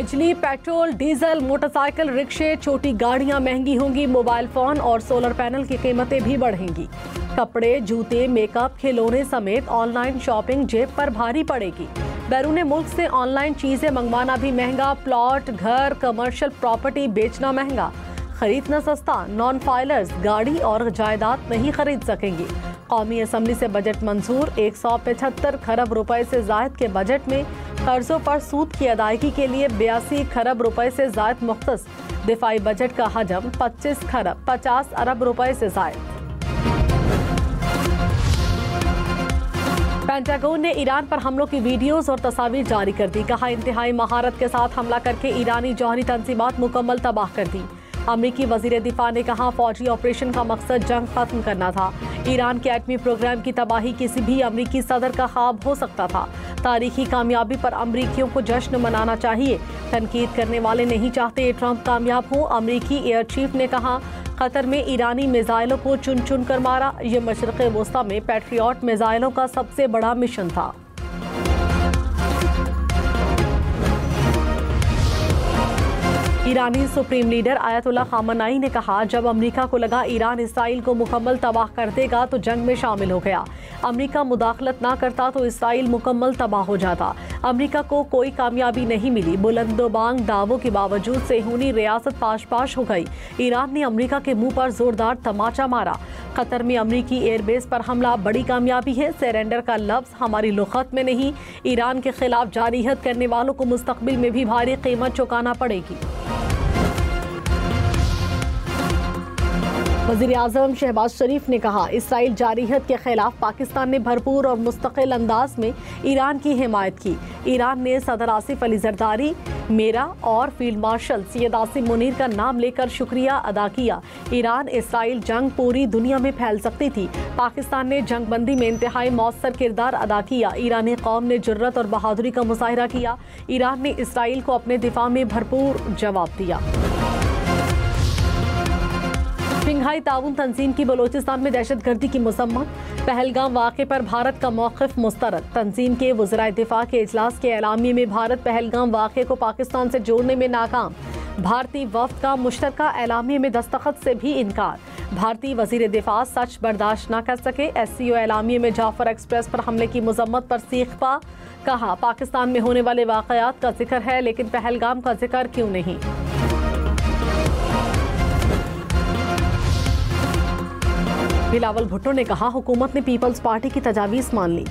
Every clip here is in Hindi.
बिजली, पेट्रोल, डीजल, मोटरसाइकिल, रिक्शे, छोटी गाड़ियां महंगी होंगी। मोबाइल फोन और सोलर पैनल की कीमतें भी बढ़ेंगी। कपड़े, जूते, मेकअप, खिलौने समेत ऑनलाइन शॉपिंग जेब पर भारी पड़ेगी। बैरून मुल्क से ऑनलाइन चीजें मंगवाना भी महंगा। प्लॉट, घर, कमर्शियल प्रॉपर्टी बेचना महंगा। खरीदना सस्ता। नॉन फाइलर्स गाड़ी और जायदाद नहीं खरीद सकेंगे। कौमी असम्बली से बजट मंजूर। 175 खरब रुपए से जायद के बजट में कर्जों पर सूद की अदायगी के लिए 82 खरब रुपए से जायद मुख्तस। दिफाई बजट का हजम 50 अरब रुपए से जायद। पेंटागन ने ईरान पर हमलों की वीडियोस और तस्वीर जारी कर दी। कहा, इंतहाई महारत के साथ हमला करके ईरानी जौहरी तंजीमात मुकम्मल तबाह कर दी। अमरीकी वजीर दिफा ने कहा, फौजी ऑपरेशन का मकसद जंग खत्म करना था। ईरान के एटमी प्रोग्राम की तबाही किसी भी अमरीकी सदर का ख्वाब हो सकता था। तारीखी कामयाबी पर अमरीकियों को जश्न मनाना चाहिए। तनकीद करने वाले नहीं चाहते ट्रंप कामयाब हो। अमरीकी एयर चीफ ने कहा, कतर में ईरानी मिसाइलों को चुन चुन कर मारा। ये मशरिक़ वस्ता में पैट्रियट मिसाइलों का सबसे बड़ा मिशन था। ईरानी सुप्रीम लीडर आयतुल्लाह खामनाई ने कहा, जब अमेरिका को लगा ईरान इसराइल को मुकम्मल तबाह कर देगा तो जंग में शामिल हो गया। अमेरिका मुदाखलत ना करता तो इसराइल मुकम्मल तबाह हो जाता। अमेरिका को कोई कामयाबी नहीं मिली। बुलंदोबांग दावों के बावजूद सेहूनी रियासत पाश पाश हो गई। ईरान ने अमेरिका के मुंह पर जोरदार तमाचा मारा। कतर में अमेरिकी एयरबेस पर हमला बड़ी कामयाबी है। सरेंडर का लफ्ज हमारी लुगत में नहीं। ईरान के खिलाफ जारिहत करने वालों को मुस्तकबिल में भी भारी कीमत चुकाना पड़ेगी। वज़ीर-ए-आज़म शहबाज शरीफ ने कहा, इसराइल जारिहत के खिलाफ पाकिस्तान ने भरपूर और मुस्तकिल अंदाज में ईरान की हिमायत की। ईरान ने सदर आसिफ अली जरदारी, मेरा और फील्ड मार्शल सैयद आसिम मुनीर का नाम लेकर शुक्रिया अदा किया। ईरान इसराइल जंग पूरी दुनिया में फैल सकती थी। पाकिस्तान ने जंगबंदी में इंतहाई मौसर किरदार अदा किया। ईरानी कौम ने जुर्रत और बहादुरी का मुजाहिरा किया। ईरान ने इसराइल को अपने दिफा में भरपूर जवाब दिया। शंघाई ताउन तंजीम की बलोचिस्तान में दहशतगर्दी की मजम्मत। पहलगाम वाक़े पर भारत का मौक़िफ़ मुस्तरद। तंजीम के वज़राए दिफा के इजलास के एलामिये में भारत पहलगाम वाक़े को पाकिस्तान से जोड़ने में नाकाम। भारतीय वफ़द का मुश्तरका एलामिये में दस्तखत से भी इनकार। भारतीय वज़ीर दिफा सच बर्दाश्त न कर सके। SCO एलामिये में जाफर एक्सप्रेस पर हमले की मजम्मत पर सीख पा। कहा, पाकिस्तान में होने वाले वाक़यात का जिक्र है लेकिन पहलगाम का जिक्र क्यों नहीं। बिलावल भुट्टो ने कहा, हुकूमत ने पीपल्स पार्टी की तजावीज़ मान ली।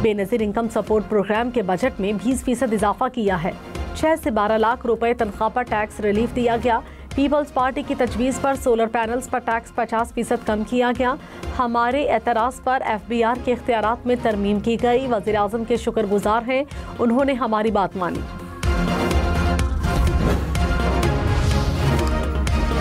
बेनज़ीर इनकम सपोर्ट प्रोग्राम के बजट में 20% इजाफा किया है। 6 से 12 लाख रुपए तनख्वाह पर टैक्स रिलीफ दिया गया। पीपल्स पार्टी की तजवीज़ पर सोलर पैनल्स पर टैक्स 50% कम किया गया। हमारे एतराज़ पर FBR के इख्तियारात में तरमीम की गई। वज़ीर आज़म के शुक्रगुजार हैं, उन्होंने हमारी बात मानी।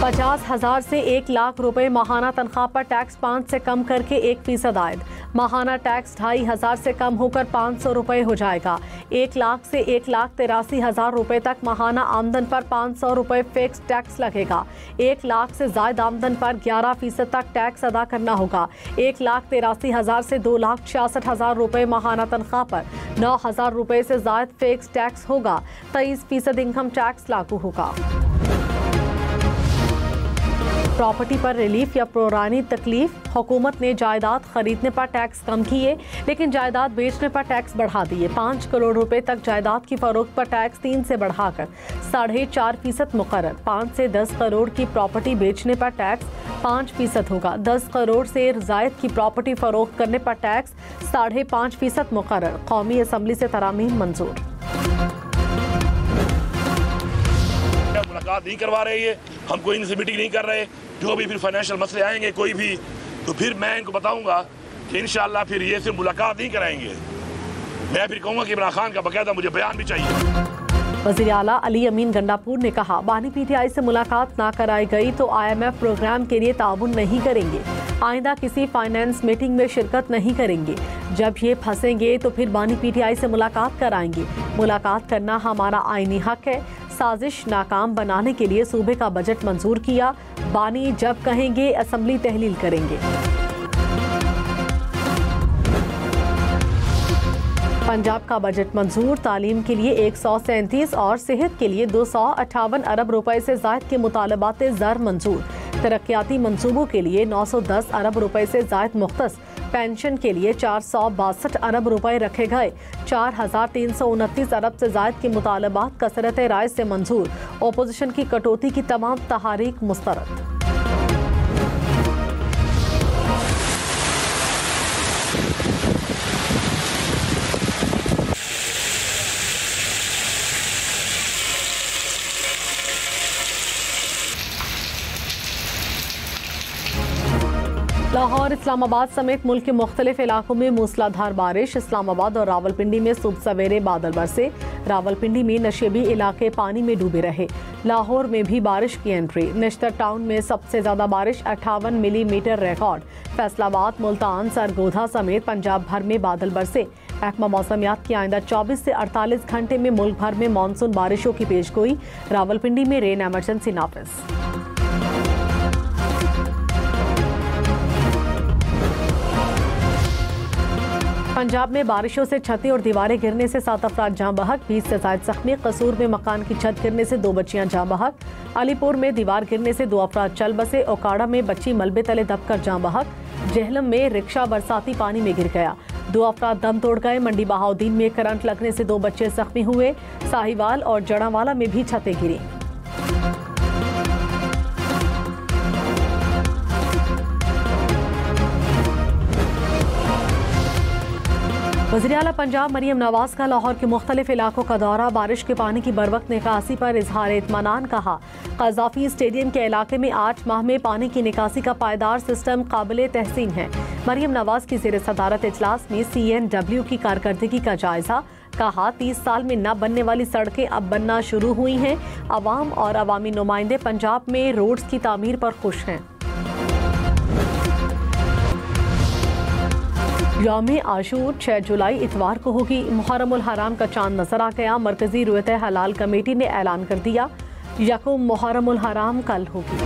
50,000 से 1 लाख रुपए माहाना तनख्वाह पर टैक्स 5 से कम करके 1% आयद। माहाना टैक्स 2,500 से कम होकर 500 रुपए हो जाएगा। 1 लाख से 1,83,000 रुपए तक माहाना आमदन पर 500 रुपए फिक्स टैक्स लगेगा। 1 लाख से ज्यादा आमदन पर 11% तक टैक्स अदा करना होगा। 1,83,000 से 2,66,000 रुपए माहाना तनख्वाह पर 9,000 रुपए से ज्यादा फिक्स टैक्स होगा। 23% इनकम टैक्स लागू होगा। प्रॉपर्टी पर रिलीफ या पुरानी तकलीफ। हुकूमत ने जायदाद खरीदने पर टैक्स कम किए लेकिन जायदाद बेचने पर टैक्स बढ़ा दिए। 5 करोड़ रुपए तक जायदाद की फरोख्त पर टैक्स 3 से बढ़ाकर 4.5% मुकर्रर। 5 से 10 करोड़ की प्रॉपर्टी बेचने पर टैक्स 5% होगा। 10 करोड़ से जायद की प्रॉपर्टी फरोख्त करने पर टैक्स 5.5% मुकर्रर। कौमी असम्बली से तरामीम मंजूर। मुलाकात नहीं करवा रहे हैं, हम कोई इनसे मीटिंग नहीं कर रहे। जो भी फिर फाइनेंशियल मसले आएंगे कोई भी, तो फिर मैं इनको बताऊंगा कि इंशाअल्लाह फिर ये सिर्फ मुलाकात नहीं कराएंगे। मैं फिर कहूँगा कि इमरान खान का बाकायदा मुझे बयान भी चाहिए। वज़ीर आला अली अमीन गंडापुर ने कहा, बानी PTI से मुलाकात ना कराई गई तो IMF प्रोग्राम के लिए ताउन नहीं करेंगे। आइंदा किसी फाइनेंस मीटिंग में शिरकत नहीं करेंगे। जब ये फंसेंगे तो फिर बानी PTI से मुलाकात कराएंगे। मुलाकात करना हमारा आईनी हक है। साजिश नाकाम बनाने के लिए सूबे का बजट मंजूर किया। बानी जब कहेंगे असम्बली तहलील करेंगे। पंजाब का बजट मंजूर, तालीम के लिए 137 और सेहत के लिए 258 अरब रुपए से ज़ायद के मुतालबात ज़र मंजूर। तरक्याती मंसूबों के लिए 910 अरब रुपए से ज़ायद मुख्तस। पेंशन के लिए 462 अरब रुपए रखे गए। 4329 अरब से ज़ायद के मुतालबात कसरत राय से मंजूर। ओपोजिशन की कटौती की तमाम तहारीक मुस्तरद। लाहौर, इस्लामाबाद समेत मुल्क के मुख्तलिफ इलाकों में मूसलाधार बारिश। इस्लामाबाद और रावलपिंडी में सुबह सवेरे बादल बरसे। रावलपिंडी में नशेबी इलाके पानी में डूबे रहे। लाहौर में भी बारिश की एंट्री। नश्तर टाउन में सबसे ज्यादा बारिश 58 मिलीमीटर रिकॉर्ड। फैसलाबाद, मुल्तान, सरगोधा समेत पंजाब भर में बादल बरसे। महकमा मौसमियात की आइंदा 24 से 48 घंटे में मुल्क भर में मानसून बारिशों की पेशगोई। रावलपिंडी में रेन एमरजेंसी नाफिज। पंजाब में बारिशों से छतें और दीवारें गिरने से 7 अफराद जाँ बहक, 20 से ज़ायद जख्मी। कसूर में मकान की छत गिरने से 2 बच्चियां जाँ बहक। अलीपुर में दीवार गिरने से 2 अफराद चल बसे। ओकाड़ा में बच्ची मलबे तले दबकर जाँ बहक। जहलम में रिक्शा बरसाती पानी में गिर गया, 2 अफराद दम तोड़ गए। मंडी बहाउद्दीन में करंट लगने से 2 बच्चे जख्मी हुए। साहिवाल और जड़ावाला में भी छतें गिरी। वज़ीर आला पंजाब मरियम नवाज का लाहौर के मुख्तलिफ इलाकों का दौरा। बारिश के पानी की बरवक्त निकासी पर इजहार इत्मीनान कहा। क़ज़ाफ़ी स्टेडियम के इलाके में 8 माह में पानी की निकासी का पायदार सिस्टम काबिल तहसीन है। मरियम नवाज की ज़ेर सदारत इजलास में CNW की कारकर्दगी का जायजा। कहा 30 साल में न बनने वाली सड़कें अब बनना शुरू हुई हैं। अवाम और अवामी नुमाइंदे पंजाब में रोड्स की तामीर पर खुश हैं। यौम आशूर 6 जुलाई इतवार को होगी। मुहर्रमुल हराम का चांद नजर आ गया। मरकजी रुयत हलाल कमेटी ने ऐलान कर दिया, यकम मुहर्रमुल हराम कल होगी।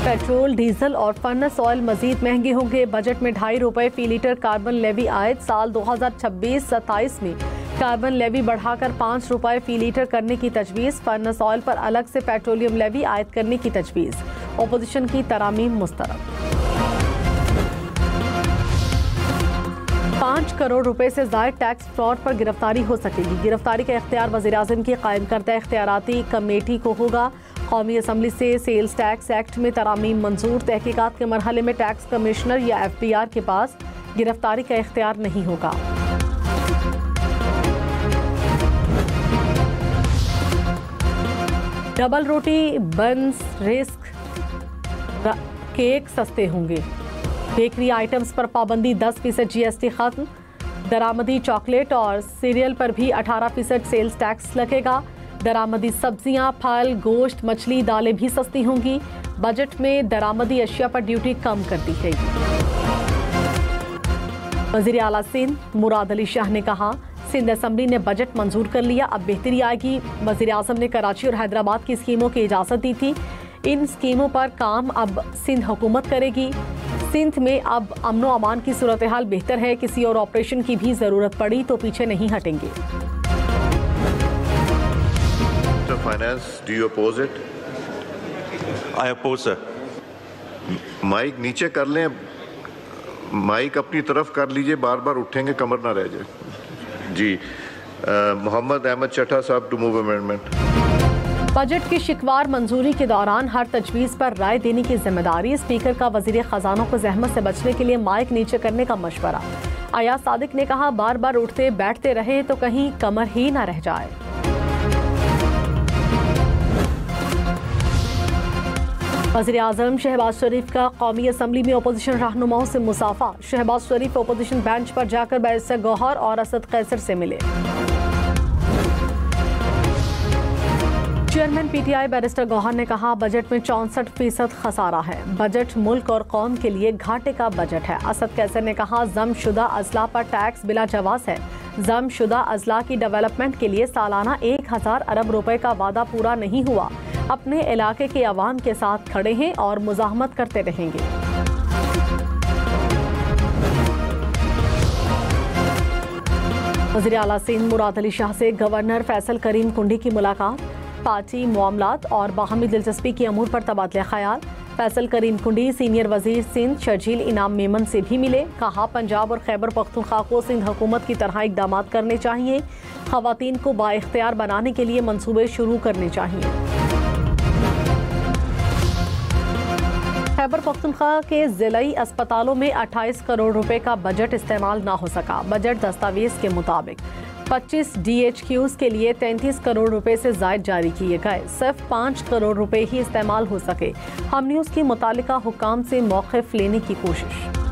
पेट्रोल, डीजल और फर्नेस ऑयल मजीद महंगे होंगे। बजट में 2.5 रुपए फी लीटर कार्बन लेवी आयद। साल 2026-27 में कार्बन लेवी बढ़ाकर 5 रुपए फी लीटर करने की तजवीज़। फर्नेस ऑयल पर अलग से पेट्रोलियम लेवी आयद करने की तजवीज़। ओपोजिशन की तरामीम मुस्तरद। 5 करोड़ रुपए से ज़ायद टैक्स फ्रॉड पर गिरफ्तारी हो सकेगी। गिरफ्तारी का इख्तियार वज़ीर-ए-आज़म की कायम करदा इख्तियाराती कमेटी को होगा। कौमी असम्बली से सेल्स टैक्स एक्ट में तरामीम मंजूर। तहकीकात के मरहले में टैक्स कमिश्नर या FBR के पास गिरफ्तारी का इख्तियार नहीं होगा। डबल रोटी, बन्स, रिस्क, केक सस्ते होंगे। बेकरी आइटम्स पर पाबंदी, 10% GST खत्म। दरामदी चॉकलेट और सीरियल पर भी 18% सेल्स टैक्स लगेगा। दरामदी सब्जियां, फल, गोश्त, मछली, दालें भी सस्ती होंगी। बजट में दरामदी अशिया पर ड्यूटी कम कर दी गई। वज़ीर आला सिंध मुराद अली शाह ने कहा, सिंध असम्बली ने बजट मंजूर कर लिया, अब बेहतरी आएगी। वज़ीर आज़म ने कराची और हैदराबाद की स्कीमों की इजाज़त दी थी। इन स्कीमों पर काम अब सिंध हुकूमत करेगी। सिंध में अब अमनो अमान की सूरत हाल बेहतर है। किसी और ऑपरेशन की भी ज़रूरत पड़ी तो पीछे नहीं हटेंगे। Finance, do you oppose it? I oppose, sir. Mic नीचे कर लें, माइक अपनी तरफ कर लीजिए, बार बार उठेंगे कमर ना रह जाए। जी, मोहम्मद अहमद चट्टा साहब टू मूव अमेंडमेंट। बजट की शिकवार मंजूरी के दौरान हर तजवीज़ पर राय देने की जिम्मेदारी। स्पीकर का वज़ीर ख़जाना को जहमत से बचने के लिए माइक नीचे करने का मशवरा। अयाज सादिक ने कहा, बार बार उठते बैठते रहे तो कहीं कमर ही ना रह जाए। वज़ीर आज़म शहबाज शरीफ का कौमी असम्बली में अपोजिशन रहनुमाओं से मुसाफा। शहबाज शरीफ अपोजिशन बेंच पर जाकर बैरिस्टर गौहर और असद कैसर से मिले। चेयरमैन PTI बैरिस्टर गौहर ने कहा, बजट में 64% खसारा है। बजट मुल्क और कौम के लिए घाटे का बजट है। असद कैसर ने कहा, जमशुदा अजला पर टैक्स बिला जवाज़ है। जमशुदा अजला की डेवलपमेंट के लिए सालाना 1000 अरब रुपए का वादा पूरा नहीं हुआ। अपने इलाके के अवाम के साथ खड़े हैं और मुज़ाहमत करते रहेंगे। वज़ीर आला सिंध मुराद अली शाह से गवर्नर फैसल करीम कुंडी की मुलाकात, पार्टी मामलात और बाहमी दिलचस्पी के अमूर पर तबादला ख्याल। फैसल करीम कुंडी सीनियर वजीर सिंध शर्जील इनाम मेमन से भी मिले, कहा पंजाब और खैबर पख्तूनख्वा को सिंध हुकूमत की तरह इकदाम करने चाहिए, खवातीन को बाइख्तियार बनाने के लिए मंसूबे शुरू करने चाहिए। खैबर पख्तूनख्वा के ज़िलाई अस्पतालों में 28 करोड़ रुपए का बजट इस्तेमाल ना हो सका। बजट दस्तावेज के मुताबिक 25 DHQs के लिए 33 करोड़ रुपए से ज़ायद जारी किए गए, सिर्फ 5 करोड़ रुपए ही इस्तेमाल हो सके। हम न्यूज़ की मुतालिका हुकाम से मौक़िफ़ लेने की कोशिश।